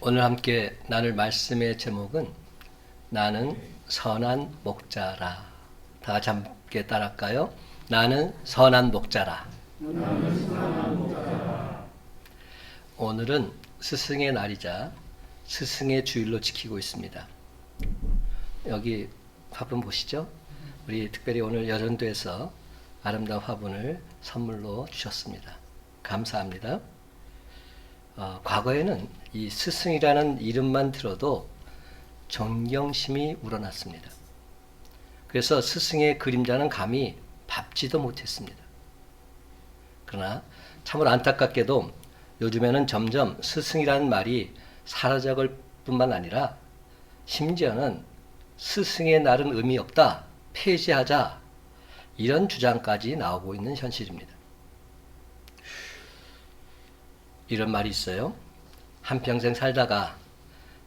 오늘 함께 나눌 말씀의 제목은 나는 선한 목자라. 다 같이 함께 따라할까요? 나는 선한 목자라. 오늘은 스승의 날이자 스승의 주일로 지키고 있습니다. 여기 화분 보시죠? 우리 특별히 오늘 여전도에서 아름다운 화분을 선물로 주셨습니다. 감사합니다. 과거에는 이 스승이라는 이름만 들어도 존경심이 우러났습니다. 그래서 스승의 그림자는 감히 밟지도 못했습니다. 그러나 참으로 안타깝게도 요즘에는 점점 스승이라는 말이 사라져갈 뿐만 아니라 심지어는 스승의 날은 의미 없다, 폐지하자, 이런 주장까지 나오고 있는 현실입니다. 이런 말이 있어요. 한평생 살다가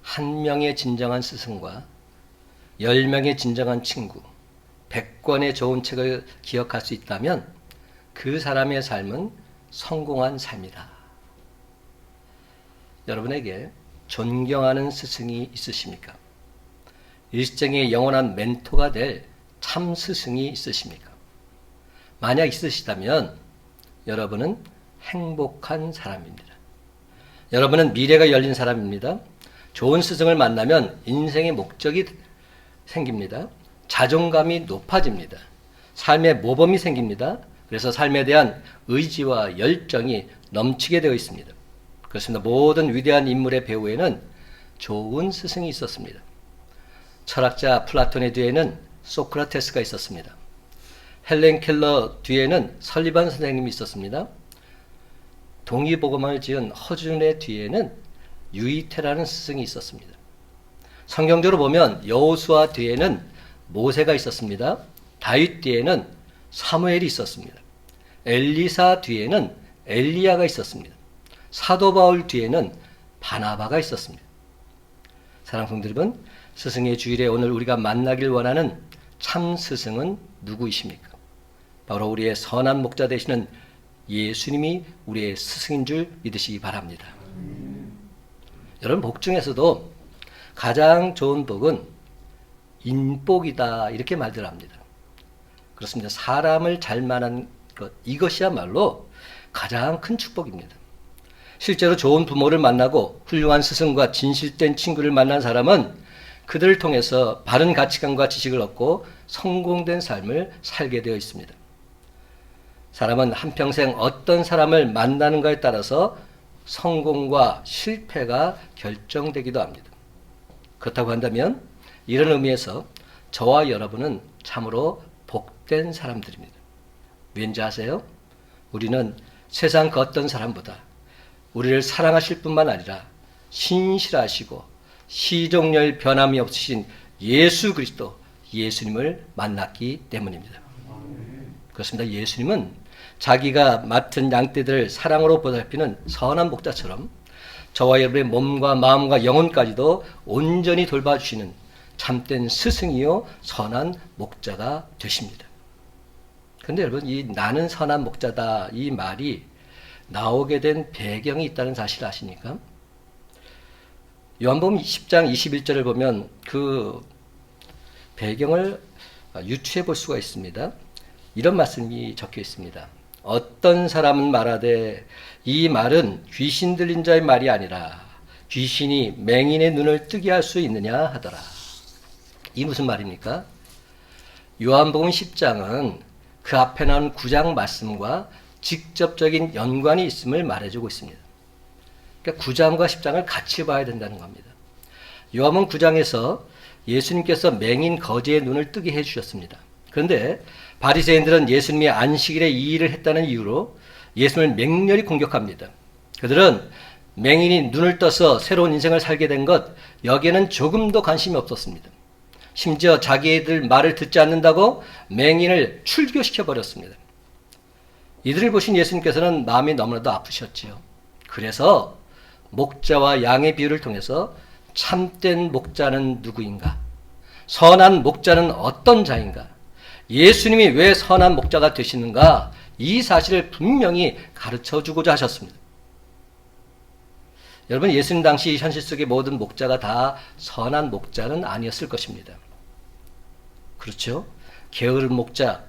한 명의 진정한 스승과 10명의 진정한 친구, 100권의 좋은 책을 기억할 수 있다면 그 사람의 삶은 성공한 삶이다. 여러분에게 존경하는 스승이 있으십니까? 일생의 영원한 멘토가 될 참 스승이 있으십니까? 만약 있으시다면 여러분은 행복한 사람입니다. 여러분은 미래가 열린 사람입니다. 좋은 스승을 만나면 인생의 목적이 생깁니다. 자존감이 높아집니다. 삶의 모범이 생깁니다. 그래서 삶에 대한 의지와 열정이 넘치게 되어 있습니다. 그렇습니다. 모든 위대한 인물의 배후에는 좋은 스승이 있었습니다. 철학자 플라톤의 뒤에는 소크라테스가 있었습니다. 헬렌 켈러 뒤에는 설리반 선생님이 있었습니다. 동의보감을 지은 허준의 뒤에는 유이테라는 스승이 있었습니다. 성경적으로 보면 여호수아 뒤에는 모세가 있었습니다. 다윗 뒤에는 사무엘이 있었습니다. 엘리사 뒤에는 엘리야가 있었습니다. 사도 바울 뒤에는 바나바가 있었습니다. 사랑하는 성도 여러분, 스승의 주일에 오늘 우리가 만나길 원하는 참 스승은 누구이십니까? 바로 우리의 선한 목자 되시는 예수님이 우리의 스승인 줄 믿으시기 바랍니다. 여러분, 복 중에서도 가장 좋은 복은 인복이다, 이렇게 말들 합니다. 그렇습니다. 사람을 잘 만난 것, 이것이야말로 가장 큰 축복입니다. 실제로 좋은 부모를 만나고 훌륭한 스승과 진실된 친구를 만난 사람은 그들을 통해서 바른 가치관과 지식을 얻고 성공된 삶을 살게 되어 있습니다. 사람은 한평생 어떤 사람을 만나는가에 따라서 성공과 실패가 결정되기도 합니다. 그렇다고 한다면 이런 의미에서 저와 여러분은 참으로 복된 사람들입니다. 왠지 아세요? 우리는 세상 그 어떤 사람보다 우리를 사랑하실 뿐만 아니라 신실하시고 시종일 변함이 없으신 예수 그리스도, 예수님을 만났기 때문입니다. 그렇습니다. 예수님은 자기가 맡은 양떼들을 사랑으로 보살피는 선한 목자처럼 저와 여러분의 몸과 마음과 영혼까지도 온전히 돌봐주시는 참된 스승이요 선한 목자가 되십니다. 그런데 여러분, 이 나는 선한 목자다, 이 말이 나오게 된 배경이 있다는 사실을 아십니까? 요한복음 10장 21절을 보면 그 배경을 유추해 볼 수가 있습니다. 이런 말씀이 적혀 있습니다. 어떤 사람은 말하되 이 말은 귀신 들린 자의 말이 아니라 귀신이 맹인의 눈을 뜨게 할 수 있느냐 하더라. 이 무슨 말입니까? 요한복음 10장은 그 앞에 나온 9장 말씀과 직접적인 연관이 있음을 말해주고 있습니다. 그러니까 9장과 10장을 같이 봐야 된다는 겁니다. 요한복음 9장에서 예수님께서 맹인 거지의 눈을 뜨게 해주셨습니다. 그런데 바리새인들은 예수님이 안식일에 이 일을 했다는 이유로 예수님을 맹렬히 공격합니다. 그들은 맹인이 눈을 떠서 새로운 인생을 살게 된 것, 여기에는 조금도 관심이 없었습니다. 심지어 자기들 말을 듣지 않는다고 맹인을 출교시켜버렸습니다. 이들을 보신 예수님께서는 마음이 너무나도 아프셨지요. 그래서 목자와 양의 비유를 통해서 참된 목자는 누구인가? 선한 목자는 어떤 자인가? 예수님이 왜 선한 목자가 되시는가? 이 사실을 분명히 가르쳐 주고자 하셨습니다. 여러분, 예수님 당시 현실 속의 모든 목자가 다 선한 목자는 아니었을 것입니다. 그렇죠? 게으른 목자,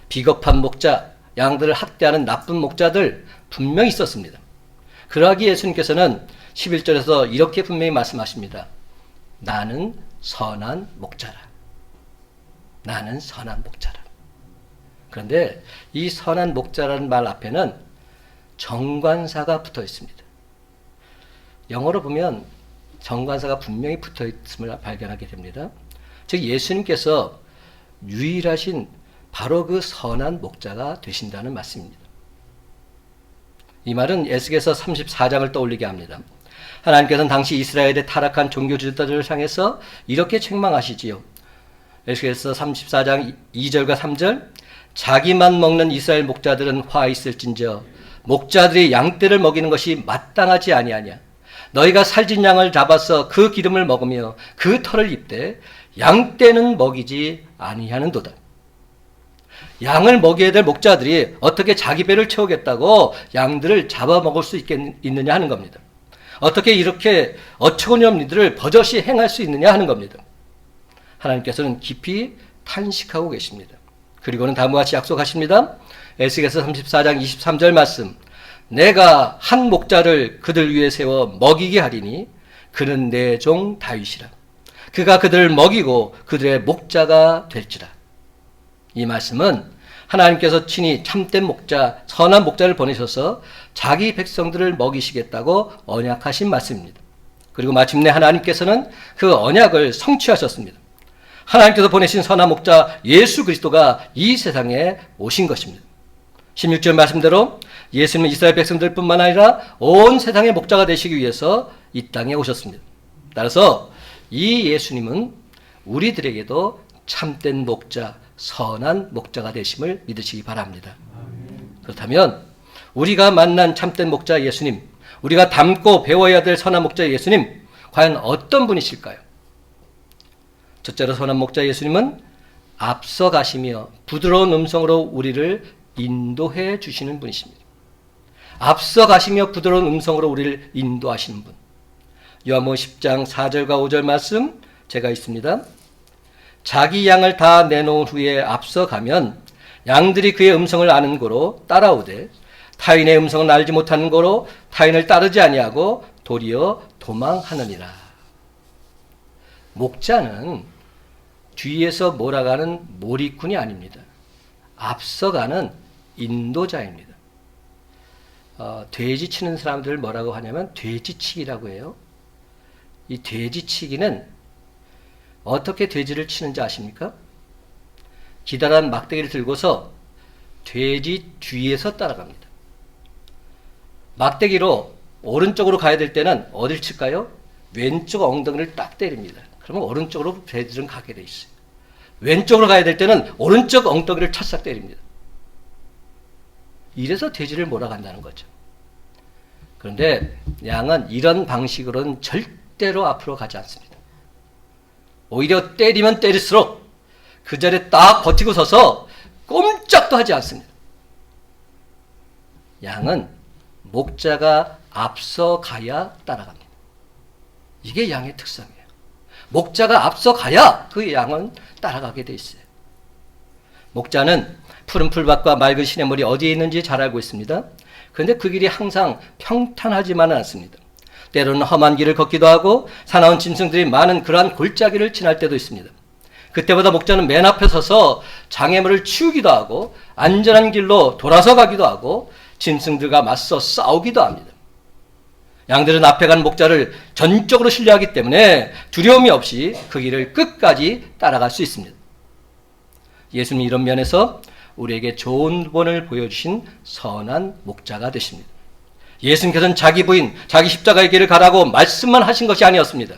비겁한 목자, 양들을 학대하는 나쁜 목자들 분명히 있었습니다. 그러하기에 예수님께서는 11절에서 이렇게 분명히 말씀하십니다. 나는 선한 목자라. 나는 선한 목자라. 그런데 이 선한 목자라는 말 앞에는 정관사가 붙어 있습니다. 영어로 보면 정관사가 분명히 붙어 있음을 발견하게 됩니다. 즉 예수님께서 유일하신 바로 그 선한 목자가 되신다는 말씀입니다. 이 말은 에스겔서 34장을 떠올리게 합니다. 하나님께서는 당시 이스라엘의 타락한 종교 지도자들을 향해서 이렇게 책망하시지요. 에스겔서 34장 2절과 3절, 자기만 먹는 이스라엘 목자들은 화 있을진저 목자들이 양떼를 먹이는 것이 마땅하지 아니하냐. 너희가 살진 양을 잡아서 그 기름을 먹으며 그 털을 입되 양떼는 먹이지 아니하는도다. 양을 먹여야 될 목자들이 어떻게 자기 배를 채우겠다고 양들을 잡아먹을 수 있느냐 하는 겁니다. 어떻게 이렇게 어처구니없는 일들을 버젓이 행할 수 있느냐 하는 겁니다. 하나님께서는 깊이 탄식하고 계십니다. 그리고는 다음과 같이 약속하십니다. 에스겔서 34장 23절 말씀, 내가 한 목자를 그들 위에 세워 먹이게 하리니 그는 내 종 다윗이라. 그가 그들을 먹이고 그들의 목자가 될지라. 이 말씀은 하나님께서 친히 참된 목자, 선한 목자를 보내셔서 자기 백성들을 먹이시겠다고 언약하신 말씀입니다. 그리고 마침내 하나님께서는 그 언약을 성취하셨습니다. 하나님께서 보내신 선한 목자 예수 그리스도가 이 세상에 오신 것입니다. 16절 말씀대로 예수님은 이스라엘 백성들뿐만 아니라 온 세상의 목자가 되시기 위해서 이 땅에 오셨습니다. 따라서 이 예수님은 우리들에게도 참된 목자, 선한 목자가 되심을 믿으시기 바랍니다. 그렇다면 우리가 만난 참된 목자 예수님, 우리가 닮고 배워야 될 선한 목자 예수님, 과연 어떤 분이실까요? 첫째로 선한 목자 예수님은 앞서가시며 부드러운 음성으로 우리를 인도해 주시는 분이십니다. 앞서가시며 부드러운 음성으로 우리를 인도하시는 분. 요한복음 10장 4절과 5절 말씀 제가 있습니다. 자기 양을 다 내놓은 후에 앞서가면 양들이 그의 음성을 아는 고로 따라오되 타인의 음성을 알지 못하는 고로 타인을 따르지 아니하고 도리어 도망하느니라. 목자는 뒤에서 몰아가는 몰이꾼이 아닙니다. 앞서가는 인도자입니다. 돼지 치는 사람들을 뭐라고 하냐면 돼지치기라고 해요. 이 돼지치기는 어떻게 돼지를 치는지 아십니까? 기다란 막대기를 들고서 돼지 뒤에서 따라갑니다. 막대기로 오른쪽으로 가야 될 때는 어딜 칠까요? 왼쪽 엉덩이를 딱 때립니다. 그러면 오른쪽으로 돼지는 가게 돼 있어요. 왼쪽으로 가야 될 때는 오른쪽 엉덩이를 찰싹 때립니다. 이래서 돼지를 몰아간다는 거죠. 그런데 양은 이런 방식으로는 절대로 앞으로 가지 않습니다. 오히려 때리면 때릴수록 그 자리에 딱 버티고 서서 꼼짝도 하지 않습니다. 양은 목자가 앞서 가야 따라갑니다. 이게 양의 특성이에요. 목자가 앞서 가야 그 양은 따라가게 돼 있어요. 목자는 푸른 풀밭과 맑은 시냇물이 어디에 있는지 잘 알고 있습니다. 그런데 그 길이 항상 평탄하지만은 않습니다. 때로는 험한 길을 걷기도 하고 사나운 짐승들이 많은 그러한 골짜기를 지날 때도 있습니다. 그때보다 목자는 맨 앞에 서서 장애물을 치우기도 하고 안전한 길로 돌아서 가기도 하고 짐승들과 맞서 싸우기도 합니다. 양들은 앞에 간 목자를 전적으로 신뢰하기 때문에 두려움이 없이 그 길을 끝까지 따라갈 수 있습니다. 예수님이 이런 면에서 우리에게 좋은 본을 보여주신 선한 목자가 되십니다. 예수님께서는 자기 부인, 자기 십자가의 길을 가라고 말씀만 하신 것이 아니었습니다.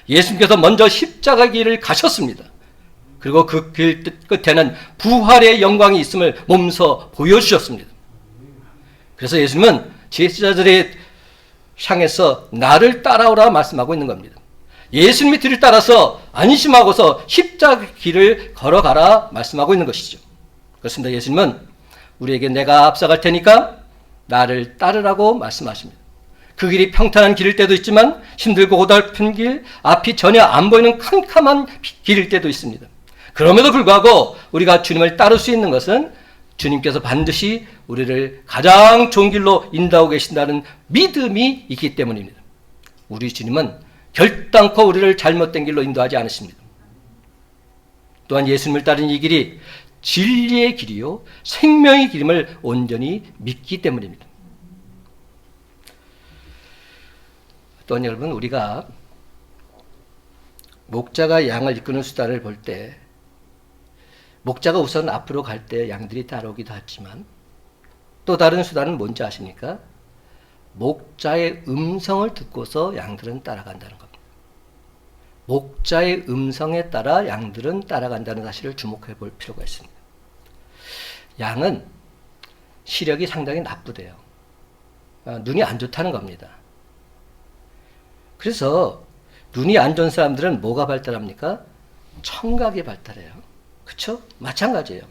예수님께서 먼저 십자가의 길을 가셨습니다. 그리고 그 길 끝에는 부활의 영광이 있음을 몸소 보여주셨습니다. 그래서 예수님은 제자들의 향해서 나를 따라오라 말씀하고 있는 겁니다. 예수님의 뒤를 따라서 안심하고서 십자가 길을 걸어가라 말씀하고 있는 것이죠. 그렇습니다. 예수님은 우리에게 내가 앞서갈 테니까 나를 따르라고 말씀하십니다. 그 길이 평탄한 길일 때도 있지만 힘들고 고달픈 길, 앞이 전혀 안 보이는 캄캄한 길일 때도 있습니다. 그럼에도 불구하고 우리가 주님을 따를 수 있는 것은 주님께서 반드시 우리를 가장 좋은 길로 인도하고 계신다는 믿음이 있기 때문입니다. 우리 주님은 결단코 우리를 잘못된 길로 인도하지 않으십니다. 또한 예수님을 따르는 이 길이 진리의 길이요 생명의 길임을 온전히 믿기 때문입니다. 또한 여러분, 우리가 목자가 양을 이끄는 수단을 볼 때 목자가 우선 앞으로 갈 때 양들이 따라오기도 하지만 또 다른 수단은 뭔지 아십니까? 목자의 음성을 듣고서 양들은 따라간다는 겁니다. 목자의 음성에 따라 양들은 따라간다는 사실을 주목해 볼 필요가 있습니다. 양은 시력이 상당히 나쁘대요. 눈이 안 좋다는 겁니다. 그래서 눈이 안 좋은 사람들은 뭐가 발달합니까? 청각이 발달해요. 그렇죠? 마찬가지예요.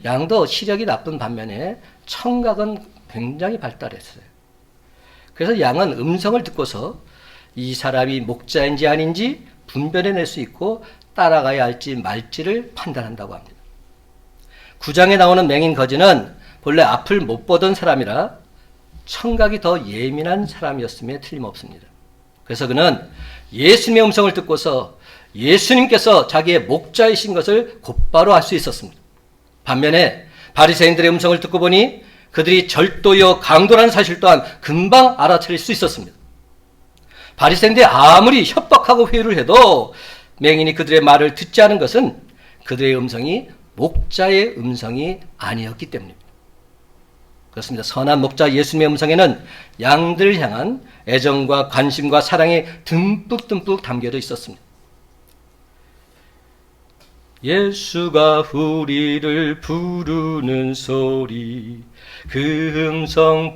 양도 시력이 나쁜 반면에 청각은 굉장히 발달했어요. 그래서 양은 음성을 듣고서 이 사람이 목자인지 아닌지 분별해낼 수 있고 따라가야 할지 말지를 판단한다고 합니다. 9장에 나오는 맹인 거지는 본래 앞을 못 보던 사람이라 청각이 더 예민한 사람이었음에 틀림없습니다. 그래서 그는 예수님의 음성을 듣고서 예수님께서 자기의 목자이신 것을 곧바로 알 수 있었습니다. 반면에 바리새인들의 음성을 듣고 보니 그들이 절도여 강도라는 사실 또한 금방 알아차릴 수 있었습니다. 바리새인들이 아무리 협박하고 회유를 해도 맹인이 그들의 말을 듣지 않은 것은 그들의 음성이 목자의 음성이 아니었기 때문입니다. 그렇습니다. 선한 목자 예수님의 음성에는 양들을 향한 애정과 관심과 사랑이 듬뿍듬뿍 담겨져 있었습니다. 예수가 우리를 부르는 소리 그 음성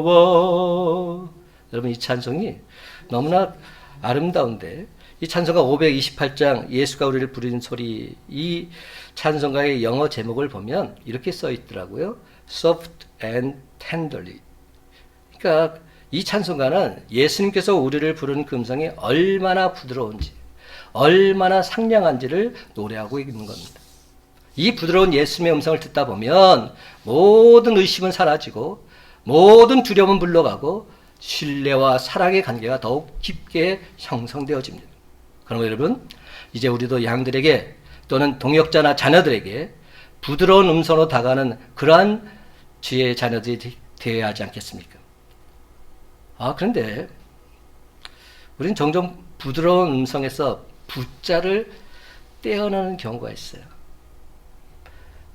부드러워. 여러분, 이 찬송이 너무나 아름다운데 이 찬송가 528장 예수가 우리를 부르는 소리, 이 찬송가의 영어 제목을 보면 이렇게 써 있더라고요. Soft and tenderly. 그러니까 이 찬송가는 예수님께서 우리를 부르는 그 음성이 얼마나 부드러운지, 얼마나 상냥한지를 노래하고 있는 겁니다. 이 부드러운 예수님의 음성을 듣다 보면 모든 의심은 사라지고 모든 두려움은 물러가고 신뢰와 사랑의 관계가 더욱 깊게 형성되어집니다. 그럼 여러분, 이제 우리도 양들에게 또는 동역자나 자녀들에게 부드러운 음성으로 다가가는 그러한 지혜의 자녀들이 되어야 하지 않겠습니까? 그런데 우리는 종종 부드러운 음성에서 부자를 떼어내는 경우가 있어요.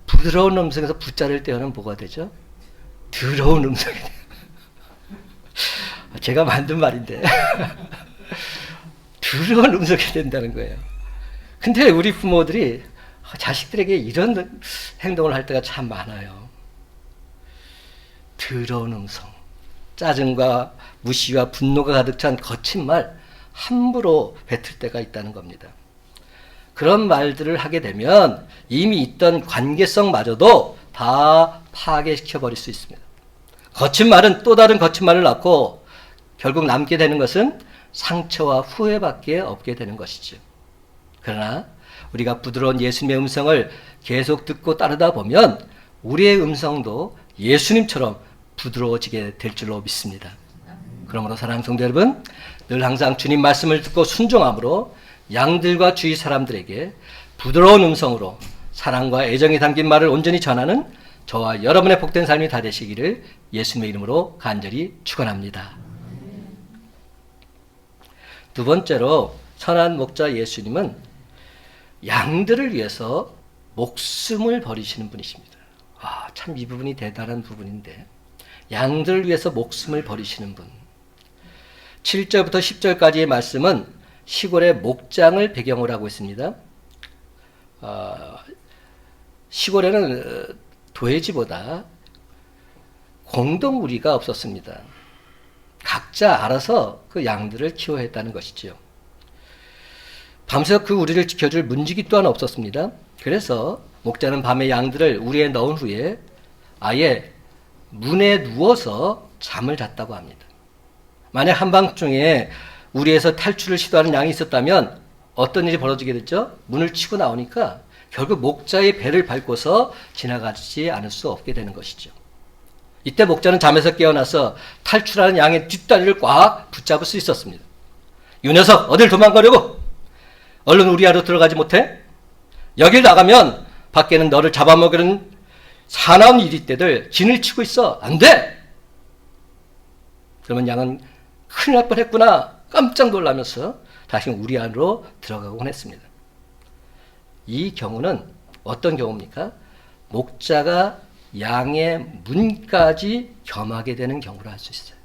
부드러운 음성에서 부자를 떼어내면 뭐가 되죠? 더러운 음성이 돼요. 제가 만든 말인데 더러운 음성이 된다는 거예요. 근데 우리 부모들이 자식들에게 이런 행동을 할 때가 참 많아요. 더러운 음성, 짜증과 무시와 분노가 가득 찬 거친 말 함부로 뱉을 때가 있다는 겁니다. 그런 말들을 하게 되면 이미 있던 관계성마저도 다 파괴시켜버릴 수 있습니다. 거친 말은 또 다른 거친 말을 낳고 결국 남게 되는 것은 상처와 후회밖에 없게 되는 것이죠. 그러나 우리가 부드러운 예수님의 음성을 계속 듣고 따르다 보면 우리의 음성도 예수님처럼 부드러워지게 될 줄로 믿습니다. 그러므로 사랑하는 성도 여러분, 늘 항상 주님 말씀을 듣고 순종함으로 양들과 주위 사람들에게 부드러운 음성으로 사랑과 애정이 담긴 말을 온전히 전하는 저와 여러분의 복된 삶이 다 되시기를 예수님의 이름으로 간절히 축원합니다. 두 번째로 선한 목자 예수님은 양들을 위해서 목숨을 버리시는 분이십니다. 참 이 부분이 대단한 부분인데, 양들을 위해서 목숨을 버리시는 분. 7절부터 10절까지의 말씀은 시골의 목장을 배경으로 하고 있습니다. 시골에는 도회지보다 공동우리가 없었습니다. 각자 알아서 그 양들을 키워야 했다는 것이죠. 밤새 그 우리를 지켜줄 문지기 또한 없었습니다. 그래서 목자는 밤에 양들을 우리에 넣은 후에 아예 문에 누워서 잠을 잤다고 합니다. 만약 한밤중에 우리에서 탈출을 시도하는 양이 있었다면 어떤 일이 벌어지게 됐죠? 문을 치고 나오니까 결국 목자의 배를 밟고서 지나가지 않을 수 없게 되는 것이죠. 이때 목자는 잠에서 깨어나서 탈출하는 양의 뒷다리를 꽉 붙잡을 수 있었습니다. 이 녀석 어딜 도망가려고? 얼른 우리 아로 들어가지 못해? 여길 나가면 밖에는 너를 잡아먹으려는 사나운 이리떼들 진을 치고 있어. 안 돼! 그러면 양은 큰일 날 뻔했구나 깜짝 놀라면서 다시 우리 안으로 들어가곤 했습니다. 이 경우는 어떤 경우입니까? 목자가 양의 문까지 겸하게 되는 경우를 알 수 있어요.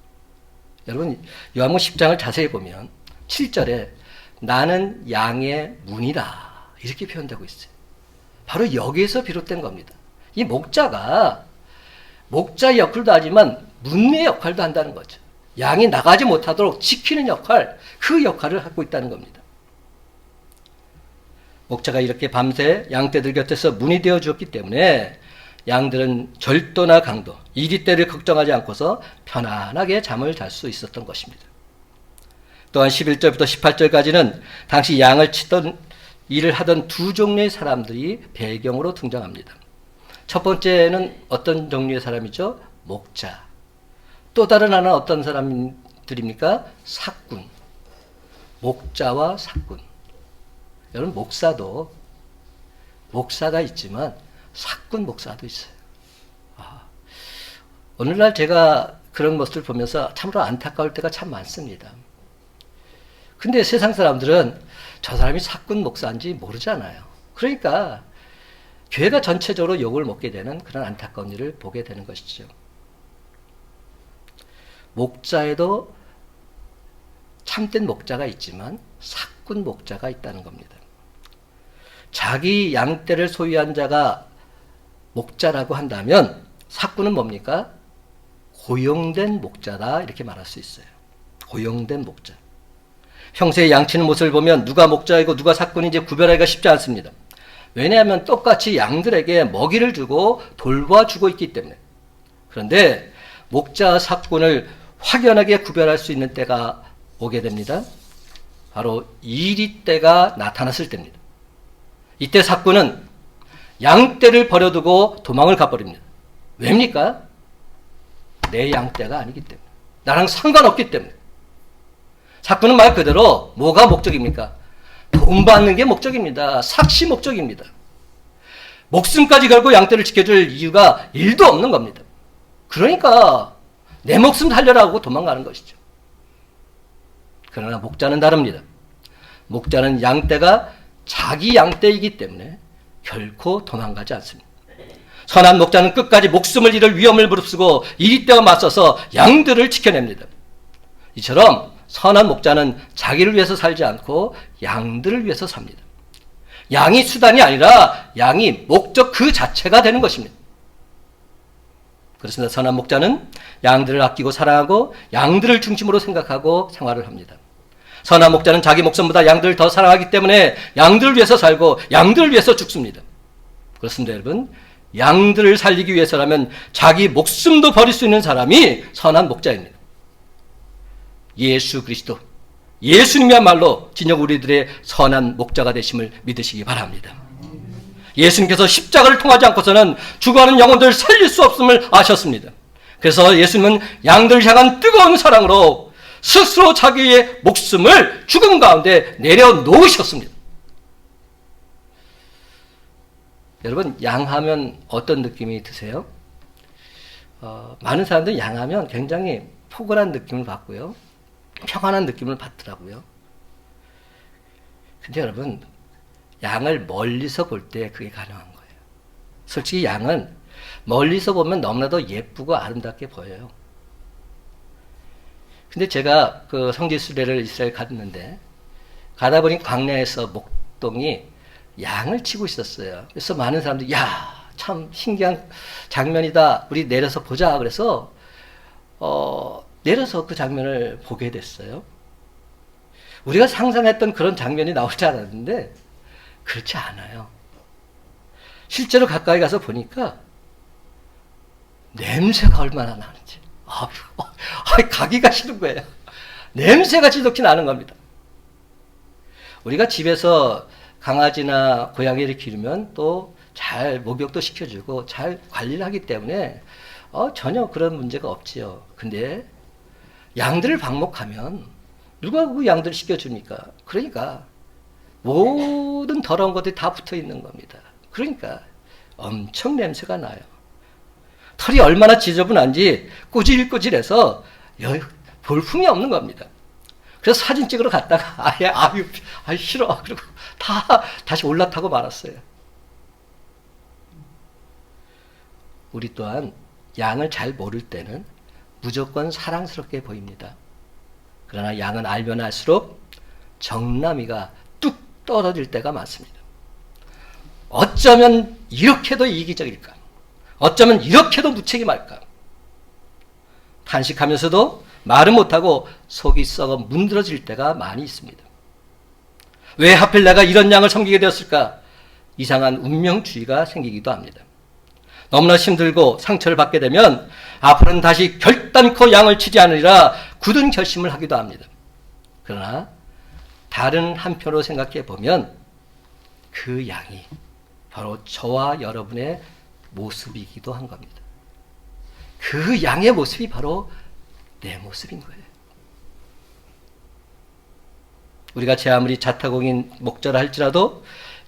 여러분 요한복음 10장을 자세히 보면 7절에 나는 양의 문이다 이렇게 표현되고 있어요. 바로 여기에서 비롯된 겁니다. 이 목자가 목자 역할도 하지만 문의 역할도 한다는 거죠. 양이 나가지 못하도록 지키는 역할, 그 역할을 하고 있다는 겁니다. 목자가 이렇게 밤새 양떼들 곁에서 문이 되어 주었기 때문에 양들은 절도나 강도, 이리떼를 걱정하지 않고서 편안하게 잠을 잘 수 있었던 것입니다. 또한 11절부터 18절까지는 당시 양을 치던 일을 하던 두 종류의 사람들이 배경으로 등장합니다. 첫 번째는 어떤 종류의 사람이죠? 목자. 또 다른 하나는 어떤 사람들입니까? 삭군. 목자와 삭군. 여러분 목사도 목사가 있지만 삭군 목사도 있어요. 오늘날 제가 그런 모습을 보면서 참으로 안타까울 때가 참 많습니다. 근데 세상 사람들은 저 사람이 삭군 목사인지 모르잖아요. 그러니까 교회가 전체적으로 욕을 먹게 되는 그런 안타까운 일을 보게 되는 것이죠. 목자에도 참된 목자가 있지만 삭군 목자가 있다는 겁니다. 자기 양떼를 소유한 자가 목자라고 한다면 삭군은 뭡니까? 고용된 목자다 이렇게 말할 수 있어요. 고용된 목자. 평소에 양치는 모습을 보면 누가 목자이고 누가 삭군인지 구별하기가 쉽지 않습니다. 왜냐하면 똑같이 양들에게 먹이를 주고 돌봐주고 있기 때문에. 그런데 목자와 삭군을 확연하게 구별할 수 있는 때가 오게 됩니다. 바로 이리떼가 나타났을 때입니다. 이때 삭군은 양떼를 버려두고 도망을 가버립니다. 왜입니까? 내 양떼가 아니기 때문에. 나랑 상관없기 때문에. 삭군은 말 그대로 뭐가 목적입니까? 돈 받는 게 목적입니다. 삭시 목적입니다. 목숨까지 걸고 양떼를 지켜줄 이유가 1도 없는 겁니다. 그러니까 내 목숨 살려라고 도망가는 것이죠. 그러나 목자는 다릅니다. 목자는 양떼가 자기 양떼이기 때문에 결코 도망가지 않습니다. 선한 목자는 끝까지 목숨을 잃을 위험을 무릅쓰고 이리떼와 맞서서 양들을 지켜냅니다. 이처럼 선한 목자는 자기를 위해서 살지 않고 양들을 위해서 삽니다. 양이 수단이 아니라 양이 목적 그 자체가 되는 것입니다. 그렇습니다. 선한 목자는 양들을 아끼고 사랑하고 양들을 중심으로 생각하고 생활을 합니다. 선한 목자는 자기 목숨보다 양들을 더 사랑하기 때문에 양들을 위해서 살고 양들을 위해서 죽습니다. 그렇습니다, 여러분. 양들을 살리기 위해서라면 자기 목숨도 버릴 수 있는 사람이 선한 목자입니다. 예수 그리스도, 예수님이야말로 진정 우리들의 선한 목자가 되심을 믿으시기 바랍니다. 예수님께서 십자가를 통하지 않고서는 죽어가는 영혼들을 살릴 수 없음을 아셨습니다. 그래서 예수님은 양들을 향한 뜨거운 사랑으로 스스로 자기의 목숨을 죽음 가운데 내려놓으셨습니다. 여러분, 양하면 어떤 느낌이 드세요? 많은 사람들이 양하면 굉장히 포근한 느낌을 받고요. 평안한 느낌을 받더라고요. 근데 여러분, 양을 멀리서 볼 때 그게 가능한 거예요. 솔직히 양은 멀리서 보면 너무나도 예쁘고 아름답게 보여요. 근데 제가 그 성지 순례를 이스라엘 갔는데 가다 보니 광야에서 목동이 양을 치고 있었어요. 그래서 많은 사람들이 야, 참 신기한 장면이다. 우리 내려서 보자. 그래서 내려서 그 장면을 보게 됐어요. 우리가 상상했던 그런 장면이 나올 줄 알았는데 그렇지 않아요. 실제로 가까이 가서 보니까 냄새가 얼마나 나는지 가기가 싫은 거예요. 냄새가 지독히 나는 겁니다. 우리가 집에서 강아지나 고양이를 기르면 또 잘 목욕도 시켜주고 잘 관리를 하기 때문에 전혀 그런 문제가 없지요. 근데 양들을 방목하면 누가 그 양들을 시켜줍니까? 그러니까 모든 더러운 것들이 다 붙어 있는 겁니다. 그러니까 엄청 냄새가 나요. 털이 얼마나 지저분한지 꾸질꾸질해서 볼품이 없는 겁니다. 그래서 사진 찍으러 갔다가 아유 싫어. 그리고 다시 올라타고 말았어요. 우리 또한 양을 잘 모를 때는 무조건 사랑스럽게 보입니다. 그러나 양은 알면 알수록 정나미가 뚝 떨어질 때가 많습니다. 어쩌면 이렇게도 이기적일까? 어쩌면 이렇게도 무책임할까? 탄식하면서도 말은 못하고 속이 썩어 문드러질 때가 많이 있습니다. 왜 하필 내가 이런 양을 섬기게 되었을까? 이상한 운명주의가 생기기도 합니다. 너무나 힘들고 상처를 받게 되면 앞으로는 다시 결단코 양을 치지 않으리라 굳은 결심을 하기도 합니다. 그러나 다른 한편으로 생각해 보면 그 양이 바로 저와 여러분의 모습이기도 한 겁니다. 그 양의 모습이 바로 내 모습인 거예요. 우리가 제 아무리 자타공인 목자라 할지라도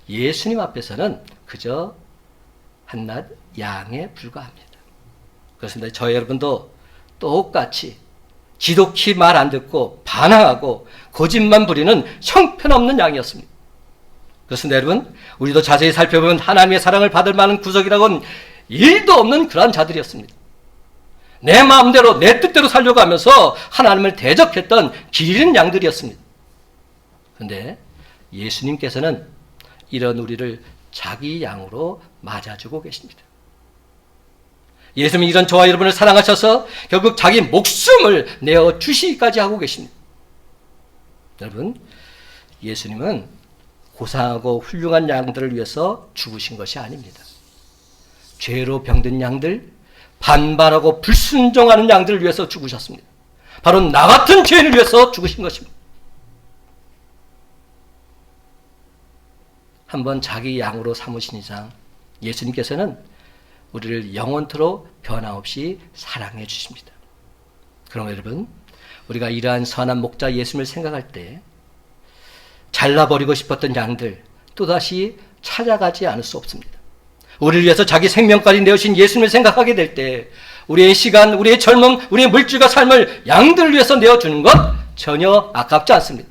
예수님 앞에서는 그저 한낱 양에 불과합니다. 그렇습니다. 저희 여러분도 똑같이 지독히 말 안 듣고 반항하고 고집만 부리는 형편없는 양이었습니다. 그렇습니다. 여러분, 우리도 자세히 살펴보면 하나님의 사랑을 받을 만한 구석이라고는 일도 없는 그러한 자들이었습니다. 내 마음대로 내 뜻대로 살려고 하면서 하나님을 대적했던 길 잃은 양들이었습니다. 그런데 예수님께서는 이런 우리를 자기 양으로 맞아주고 계십니다. 예수님이 이런 저와 여러분을 사랑하셔서 결국 자기 목숨을 내어주시기까지 하고 계십니다. 여러분, 예수님은 고상하고 훌륭한 양들을 위해서 죽으신 것이 아닙니다. 죄로 병든 양들, 반발하고 불순종하는 양들을 위해서 죽으셨습니다. 바로 나 같은 죄인을 위해서 죽으신 것입니다. 한번 자기 양으로 삼으신 이상 예수님께서는 우리를 영원토록 변함없이 사랑해 주십니다. 그럼 여러분, 우리가 이러한 선한 목자 예수님을 생각할 때 잘라버리고 싶었던 양들 또다시 찾아가지 않을 수 없습니다. 우리를 위해서 자기 생명까지 내어신 예수님을 생각하게 될 때 우리의 시간, 우리의 젊음, 우리의 물질과 삶을 양들을 위해서 내어주는 것 전혀 아깝지 않습니다.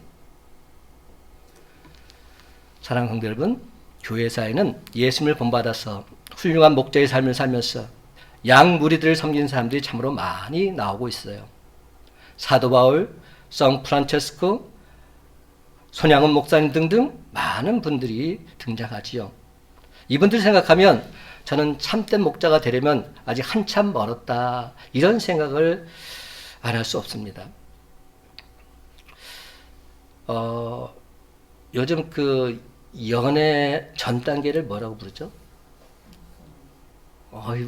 사랑하는 성도 여러분, 교회사에는 예수님을 본받아서 훌륭한 목자의 삶을 살면서 양 무리들을 섬기는 사람들이 참으로 많이 나오고 있어요. 사도 바울, 성 프란체스코, 손양은 목사님 등등 많은 분들이 등장하지요. 이분들 생각하면 저는 참된 목자가 되려면 아직 한참 멀었다, 이런 생각을 안 할 수 없습니다. 요즘 그 연애 전 단계를 뭐라고 부르죠?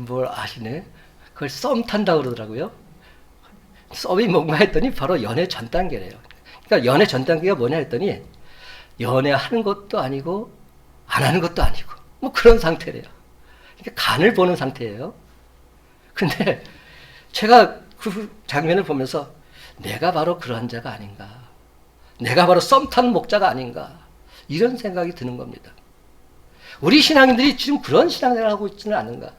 뭘 아시네? 그걸 썸 탄다고 그러더라고요. 썸이 뭔가 했더니 바로 연애 전 단계래요. 그러니까 연애 전 단계가 뭐냐 했더니 연애하는 것도 아니고 안 하는 것도 아니고 뭐 그런 상태래요. 그러니까 간을 보는 상태예요. 근데 제가 그 장면을 보면서 내가 바로 그런 자가 아닌가, 내가 바로 썸 타는 목자가 아닌가, 이런 생각이 드는 겁니다. 우리 신앙인들이 지금 그런 신앙생활을 하고 있지는 않은가.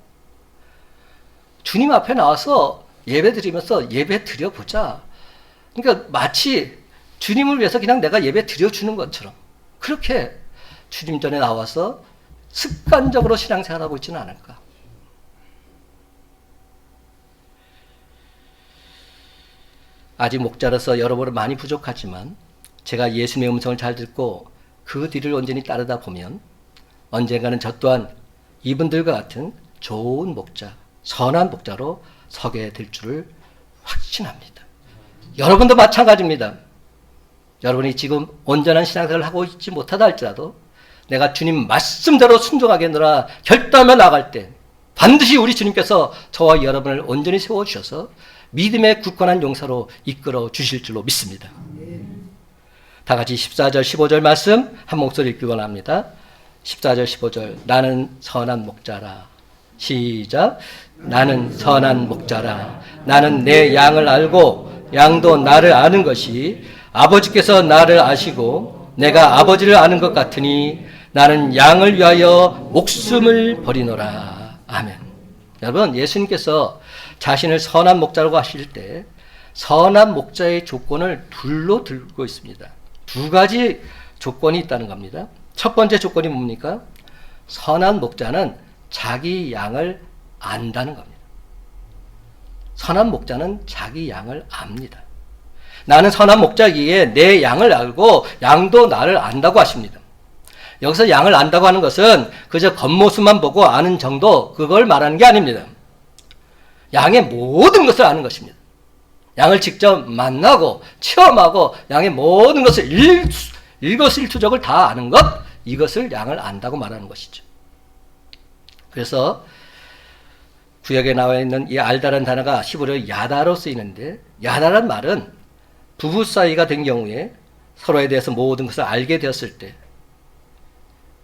주님 앞에 나와서 예배 드리면서 예배 드려보자. 그러니까 마치 주님을 위해서 그냥 내가 예배 드려주는 것처럼 그렇게 주님 전에 나와서 습관적으로 신앙생활을 하고 있지는 않을까. 아직 목자로서 여러모로 많이 부족하지만 제가 예수님의 음성을 잘 듣고 그 뒤를 온전히 따르다 보면 언젠가는 저 또한 이분들과 같은 좋은 목자, 선한 목자로 서게 될 줄을 확신합니다. 여러분도 마찬가지입니다. 여러분이 지금 온전한 신앙생활을 하고 있지 못하다 할지라도 내가 주님 말씀대로 순종하겠노라 결단하며 나갈 때 반드시 우리 주님께서 저와 여러분을 온전히 세워주셔서 믿음의 굳건한 용사로 이끌어 주실 줄로 믿습니다. 다 같이 14절 15절 말씀 한 목소리 읽기 원합니다. 14절 15절 나는 선한 목자라. 시작. 나는 선한 목자라. 나는 내 양을 알고 양도 나를 아는 것이 아버지께서 나를 아시고 내가 아버지를 아는 것 같으니 나는 양을 위하여 목숨을 버리노라. 아멘. 여러분, 예수님께서 자신을 선한 목자라고 하실 때 선한 목자의 조건을 둘로 들고 있습니다. 두 가지 조건이 있다는 겁니다. 첫 번째 조건이 뭡니까? 선한 목자는 자기 양을 안다는 겁니다. 선한 목자는 자기 양을 압니다. 나는 선한 목자이기에 내 양을 알고 양도 나를 안다고 하십니다. 여기서 양을 안다고 하는 것은 그저 겉모습만 보고 아는 정도, 그걸 말하는 게 아닙니다. 양의 모든 것을 아는 것입니다. 양을 직접 만나고 체험하고 양의 모든 것을 일거수일투족을 다 아는 것, 이것을 양을 안다고 말하는 것이죠. 그래서 구약에 나와 있는 이 알다라는 단어가 히브리어 야다로 쓰이는데, 야다란 말은 부부 사이가 된 경우에 서로에 대해서 모든 것을 알게 되었을 때,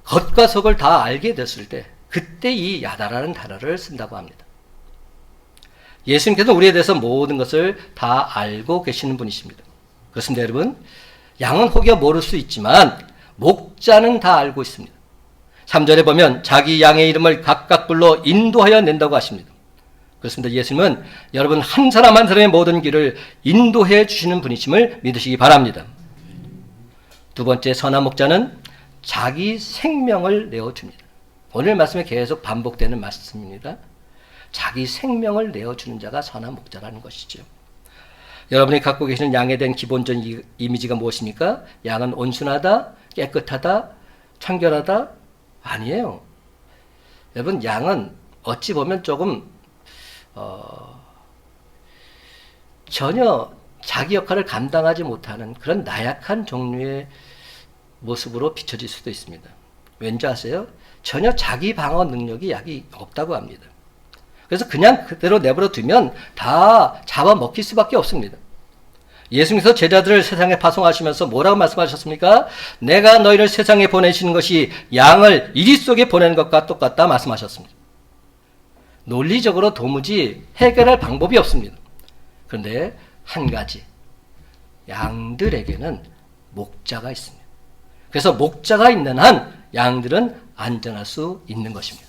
겉과 속을 다 알게 됐을 때, 그때 이 야다라는 단어를 쓴다고 합니다. 예수님께서 우리에 대해서 모든 것을 다 알고 계시는 분이십니다. 그렇습니다, 여러분. 양은 혹여 모를 수 있지만 목자는 다 알고 있습니다. 3절에 보면 자기 양의 이름을 각각 불러 인도하여 낸다고 하십니다. 그렇습니다. 예수님은 여러분 한 사람 한 사람의 모든 길을 인도해 주시는 분이심을 믿으시기 바랍니다. 두 번째, 선한 목자는 자기 생명을 내어줍니다. 오늘 말씀에 계속 반복되는 말씀입니다. 자기 생명을 내어주는 자가 선한 목자라는 것이죠. 여러분이 갖고 계시는 양에 대한 기본적인 이미지가 무엇입니까? 양은 온순하다, 깨끗하다, 청결하다? 아니에요. 여러분, 양은 어찌 보면 조금 전혀 자기 역할을 감당하지 못하는 그런 나약한 종류의 모습으로 비춰질 수도 있습니다. 왠지 아세요? 전혀 자기 방어 능력이 약이 없다고 합니다. 그래서 그냥 그대로 내버려 두면 다 잡아먹힐 수밖에 없습니다. 예수님께서 제자들을 세상에 파송하시면서 뭐라고 말씀하셨습니까? 내가 너희를 세상에 보내시는 것이 양을 이리 속에 보내는 것과 똑같다 말씀하셨습니다. 논리적으로 도무지 해결할 방법이 없습니다. 그런데 한 가지, 양들에게는 목자가 있습니다. 그래서 목자가 있는 한 양들은 안전할 수 있는 것입니다.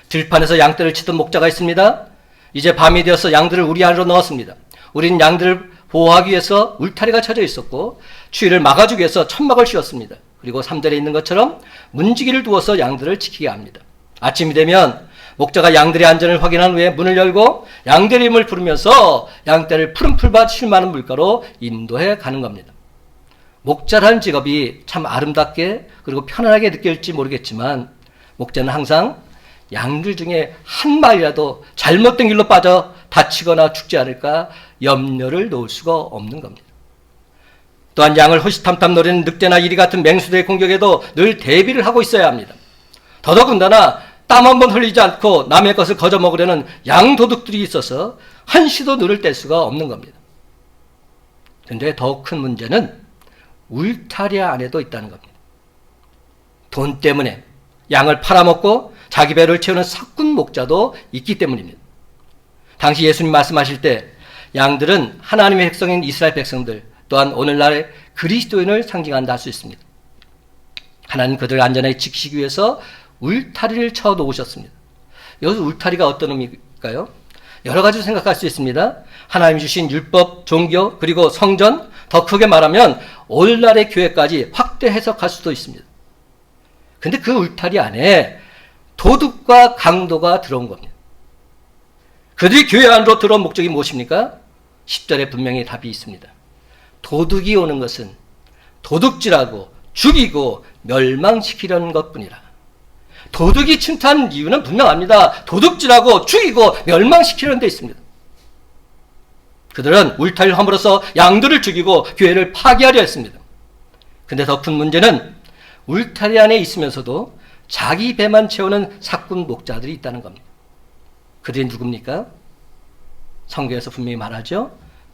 들판에서 양떼를 치던 목자가 있습니다. 이제 밤이 되어서 양들을 우리 안으로 넣었습니다. 우리는 양들을 보호하기 위해서 울타리가 쳐져 있었고 추위를 막아주기 위해서 천막을 씌웠습니다. 그리고 3절에 있는 것처럼 문지기를 두어서 양들을 지키게 합니다. 아침이 되면 목자가 양들의 안전을 확인한 후에 문을 열고 양들의 이름을 부르면서 양떼를 푸른 풀밭 쉴 많은 물가로 인도해 가는 겁니다. 목자라는 직업이 참 아름답게 그리고 편안하게 느껴질지 모르겠지만 목자는 항상 양들 중에 한 마리라도 잘못된 길로 빠져 다치거나 죽지 않을까 염려를 놓을 수가 없는 겁니다. 또한 양을 호시탐탐 노리는 늑대나 이리 같은 맹수들의 공격에도 늘 대비를 하고 있어야 합니다. 더더군다나 땀 한 번 흘리지 않고 남의 것을 거저 먹으려는 양도둑들이 있어서 한시도 눈을 뗄 수가 없는 겁니다. 그런데 더 큰 문제는 울타리 안에도 있다는 겁니다. 돈 때문에 양을 팔아먹고 자기 배를 채우는 사꾼 목자도 있기 때문입니다. 당시 예수님 말씀하실 때 양들은 하나님의 백성인 이스라엘 백성들, 또한 오늘날의 그리스도인을 상징한다 할 수 있습니다. 하나님 그들을 안전하게 지키시기 위해서 울타리를 쳐 놓으셨습니다. 여기서 울타리가 어떤 의미일까요? 여러 가지로 생각할 수 있습니다. 하나님이 주신 율법, 종교, 그리고 성전, 더 크게 말하면 오늘날의 교회까지 확대 해석할 수도 있습니다. 근데 그 울타리 안에 도둑과 강도가 들어온 겁니다. 그들이 교회 안으로 들어온 목적이 무엇입니까? 10절에 분명히 답이 있습니다. 도둑이 오는 것은 도둑질하고 죽이고 멸망시키려는 것뿐이라. 도둑이 침투하는 이유는 분명합니다. 도둑질하고 죽이고 멸망시키려는 데 있습니다. 그들은 울타리를 허물어서 양들을 죽이고 교회를 파괴하려 했습니다. 근데 더 큰 문제는 울타리 안에 있으면서도 자기 배만 채우는 사꾼 목자들이 있다는 겁니다. 그들이 누굽니까? 성경에서 분명히 말하죠.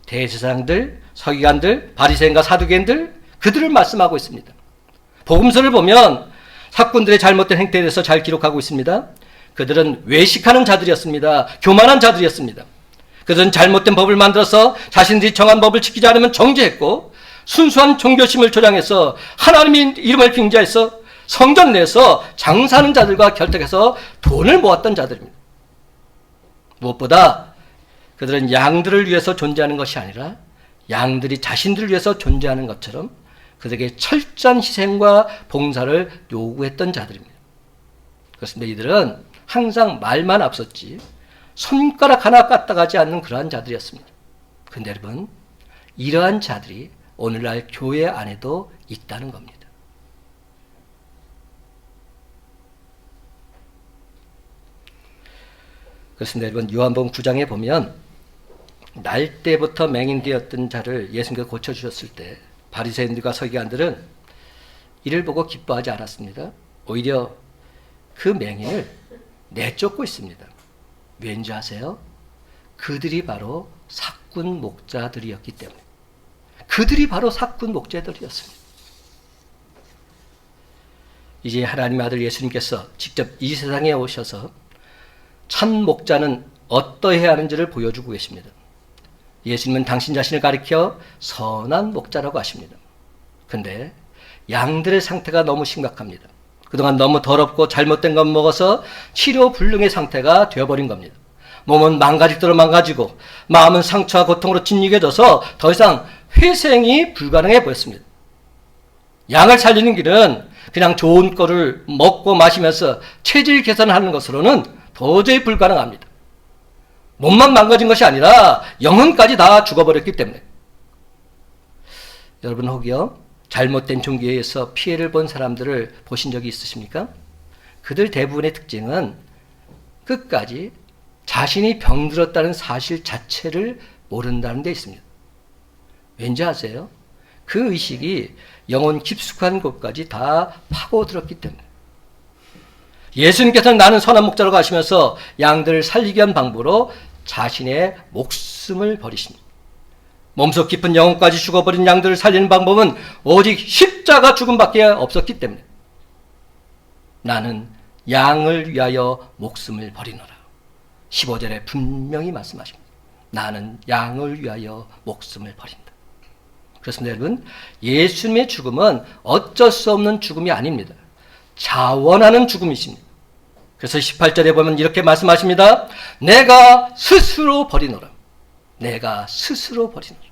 대제사장들, 서기관들, 바리새인과 사두개인들, 그들을 말씀하고 있습니다. 복음서를 보면 사꾼들의 잘못된 행태에 대해서 잘 기록하고 있습니다. 그들은 외식하는 자들이었습니다. 교만한 자들이었습니다. 그들은 잘못된 법을 만들어서 자신들이 정한 법을 지키지 않으면 정죄했고, 순수한 종교심을 조장해서 하나님의 이름을 빙자해서 성전 내에서 장사하는 자들과 결탁해서 돈을 모았던 자들입니다. 무엇보다 그들은 양들을 위해서 존재하는 것이 아니라 양들이 자신들을 위해서 존재하는 것처럼 그들에게 철저한 희생과 봉사를 요구했던 자들입니다. 그렇습니다. 이들은 항상 말만 앞섰지 손가락 하나 까딱하지 않는 그러한 자들이었습니다. 그런데 여러분, 이러한 자들이 오늘날 교회 안에도 있다는 겁니다. 그렇습니다. 여러분, 요한복음 9장에 보면 날 때부터 맹인되었던 자를 예수님께서 고쳐주셨을 때 바리새인들과 서기관들은 이를 보고 기뻐하지 않았습니다. 오히려 그 맹인을 내쫓고 있습니다. 왠지 아세요? 그들이 바로 사꾼 목자들이었기 때문에. 그들이 바로 사꾼 목자들이었습니다. 이제 하나님의 아들 예수님께서 직접 이 세상에 오셔서 참 목자는 어떠해야 하는지를 보여주고 계십니다. 예수님은 당신 자신을 가리켜 선한 목자라고 하십니다. 그런데 양들의 상태가 너무 심각합니다. 그동안 너무 더럽고 잘못된 것 먹어서 치료불능의 상태가 되어버린 겁니다. 몸은 망가질 대로 망가지고 마음은 상처와 고통으로 짓이겨져서 더 이상 회생이 불가능해 보였습니다. 양을 살리는 길은 그냥 좋은 거를 먹고 마시면서 체질 개선하는 것으로는 도저히 불가능합니다. 몸만 망가진 것이 아니라 영혼까지 다 죽어버렸기 때문에. 여러분 혹여 잘못된 종교에 의해서 피해를 본 사람들을 보신 적이 있으십니까? 그들 대부분의 특징은 끝까지 자신이 병들었다는 사실 자체를 모른다는 데 있습니다. 왠지 아세요? 그 의식이 영혼 깊숙한 곳까지 다 파고들었기 때문에. 예수님께서는 나는 선한 목자라고 하시면서 양들을 살리기 위한 방법으로 자신의 목숨을 버리십니다. 몸속 깊은 영혼까지 죽어버린 양들을 살리는 방법은 오직 십자가 죽음밖에 없었기 때문에 나는 양을 위하여 목숨을 버리노라. 15절에 분명히 말씀하십니다. 나는 양을 위하여 목숨을 버린다. 그렇습니다, 여러분. 예수님의 죽음은 어쩔 수 없는 죽음이 아닙니다. 자원하는 죽음이십니다. 그래서 18절에 보면 이렇게 말씀하십니다. 내가 스스로 버리노라. 내가 스스로 버리노라.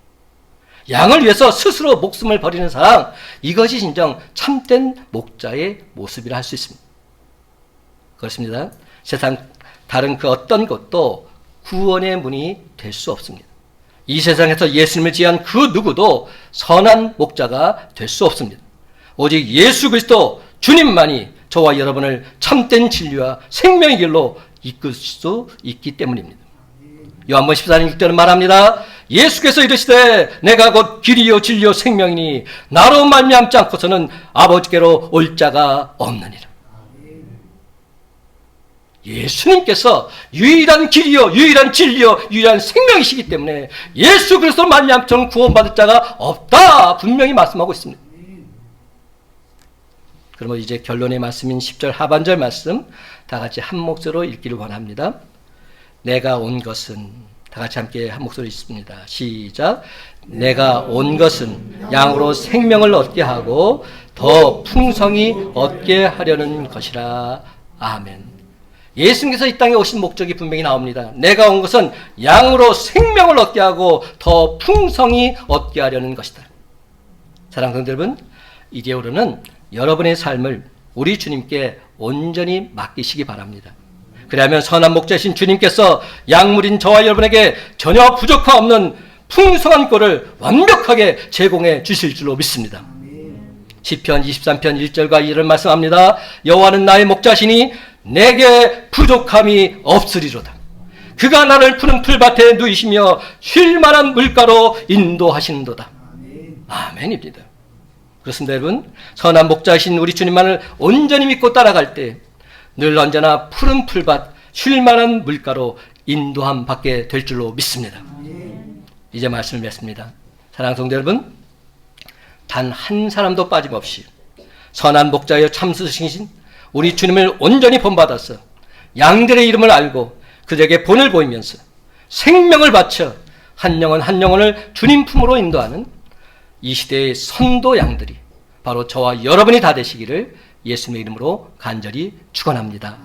양을 위해서 스스로 목숨을 버리는 사람, 이것이 진정 참된 목자의 모습이라 할 수 있습니다. 그렇습니다. 세상 다른 그 어떤 것도 구원의 문이 될 수 없습니다. 이 세상에서 예수님을 지향한 그 누구도 선한 목자가 될 수 없습니다. 오직 예수 그리스도 주님만이 저와 여러분을 참된 진리와 생명의 길로 이끌 수 있기 때문입니다. 요한복음 14장 6절은 말합니다. 예수께서 이르시되 내가 곧 길이요 진리요 생명이니 나로 말미암지 않고서는 아버지께로 올 자가 없느니라. 예수님께서 유일한 길이요 유일한 진리요 유일한 생명이시기 때문에 예수 그리스도로 말미암고는 구원받을 자가 없다 분명히 말씀하고 있습니다. 그러면 이제 결론의 말씀인 10절 하반절 말씀 다 같이 한 목소리로 읽기를 원합니다. 내가 온 것은, 다 같이 함께 한 목소리 읽습니다. 시작. 내가 온 것은 양으로 생명을 얻게 하고 더 풍성히 얻게 하려는 것이라. 아멘. 예수님께서 이 땅에 오신 목적이 분명히 나옵니다. 내가 온 것은 양으로 생명을 얻게 하고 더 풍성히 얻게 하려는 것이다. 사랑하는 성도 여러분, 이제부터는 여러분의 삶을 우리 주님께 온전히 맡기시기 바랍니다. 그러면 선한 목자이신 주님께서 양물인 저와 여러분에게 전혀 부족함 없는 풍성한 꼴을 완벽하게 제공해 주실 줄로 믿습니다. 시편 23편 1절과 2절을 말씀합니다. 여호와는 나의 목자시니 내게 부족함이 없으리로다. 그가 나를 푸른 풀밭에 누이시며 쉴 만한 물가로 인도하시는도다. 아멘입니다. 그렇습니다, 여러분. 선한 목자이신 우리 주님만을 온전히 믿고 따라갈 때 늘 언제나 푸른 풀밭, 쉴 만한 물가로 인도함 받게 될 줄로 믿습니다. 이제 말씀을 맺습니다. 사랑하는 성도 여러분, 단 한 사람도 빠짐없이 선한 목자여 참스신이신 우리 주님을 온전히 본받아서 양들의 이름을 알고 그들에게 본을 보이면서 생명을 바쳐 한 영혼 한 영혼을 주님 품으로 인도하는 이 시대의 선도 양들이 바로 저와 여러분이 다 되시기를 예수님의 이름으로 간절히 축원합니다.